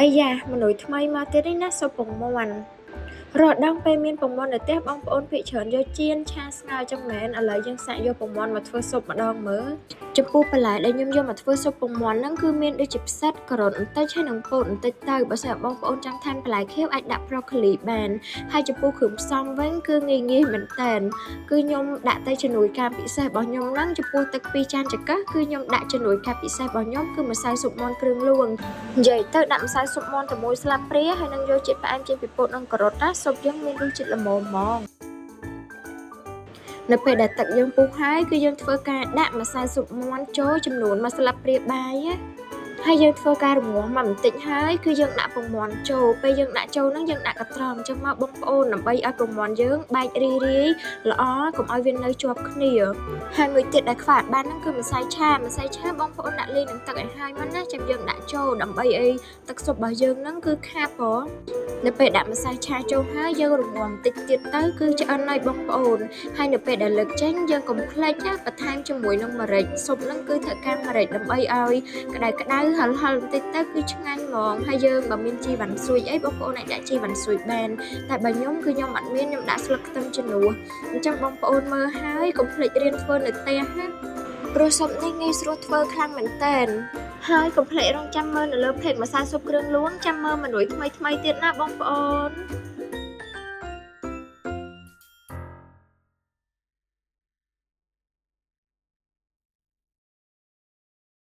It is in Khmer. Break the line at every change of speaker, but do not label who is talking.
អាយ៉ាមនុស្សថ្មីមកទៀតឯណាសុំពងមាន់រកដងពេលមានពងមាន់នៅផ្ទះបងប្អូនភិកច្រើនយកចៀនឆាស្ងោរចឹងមែនឥឡូវយើងសាក់យកពងមាន់មកធ្វើស៊ុបម្ដងមើលចំពោះបន្លែដែលខ្ញុំយកមកធ្វើស៊ុបពងមាន់ហ្នឹងគឺមានដូចជាផ្សិតការ៉ុតបន្តិចហើយនិងពោតបន្តិចទៅបើសិនបងប្អូនចង់ថែមបន្លែខៀវអាចដាក់ broccoli បានហើយចំពោះគ្រឿងផ្សំវិញគឺងាយមែនតើគឺខ្ញុំដាក់ទៅជំនួយការពិសេសរបស់ខ្ញុំហ្នឹងចំពោះទឹក2ចានចង្កឹះគឺខ្ញុំដាក់ជំនួយការពិសេសរបស់ខ្ញុំគឺម្សៅស៊ុបមាន់គ្រឿងលួងនិយាយទៅដាក់ម្សៅស៊ុបមាន់តែមួយស្លាបព្រាហើយនឹងយកជាតិផ្អែមចេញពីពោតនិងការ៉ុតណាស៊ុបយើងមានរសជាតិល្មមហ្មងនៅពេលដែលទឹកយើងពុះហើយគឺយើងធ្វើការដាក់ម្សៅស៊ុបមាន់ចូលចំនួន1ស្លាបព្រាបាយហើយយើងធ្វើការរំងាស់មកបន្តិចហើយគឺយើងដាក់ពងមាន់ចូលពេលយើងដាក់ចូលហ្នឹងយើងដាក់កត្រងចឹងមកបងប្អូនដើម្បីឲ្យពងមាន់យើងបែករាយល្អកុំឲ្យវានៅជាប់គ្នាហើយមួយទៀតដែលខ្វះបានហ្នឹងគឺម្សៅឆាបងប្អូនដាក់លេងនឹងទឹកឲ្យហើយមកណាចាំយើងដាក់ចូលដើម្បីឲ្យទឹកស៊ុបរបស់យើងហ្នឹងគឺខាប់ហ៎នៅពេលដាក់ម្សៅឆាចូលហើយយើងរំងាស់បន្តិចទៀតទៅគឺឆ្អិនហើយបងប្អូនហើយនៅពេលដែលលើកចេញយើងកុំភ្លេចណាបន្ថែមជាមួយនឹងម្រេចស៊ុបហ្នឹងគឺត្រូវការម្រេចដើម្បីឲ្យក្តៅហឹលបន្តិចទៅគឺឆ្ងាញ់ហ្មងហើយយើងបើមានជីវ៉ាន់ស៊ុយអីបងប្អូនអាចដាក់ជីវ៉ាន់ស៊ុយបានតែបើខ្ញុំគឺខ្ញុំអត់មានខ្ញុំដាក់ស្លឹកខ្ទឹមជំនួសអញ្ចឹងបងប្អូនមើលហើយកុំភ្លេចរៀនធ្វើនៅផ្ទះណាព្រោះស៊ុបនេះងាយស្រួលធ្វើខ្លាំងមែនតើហើយកុំភ្លេចរងចាំមើលនៅលើเพจម្សៅស៊ុបគ្រឿងលួងចាំមើលមនុស្សថ្មីទៀតណាបងប្អូន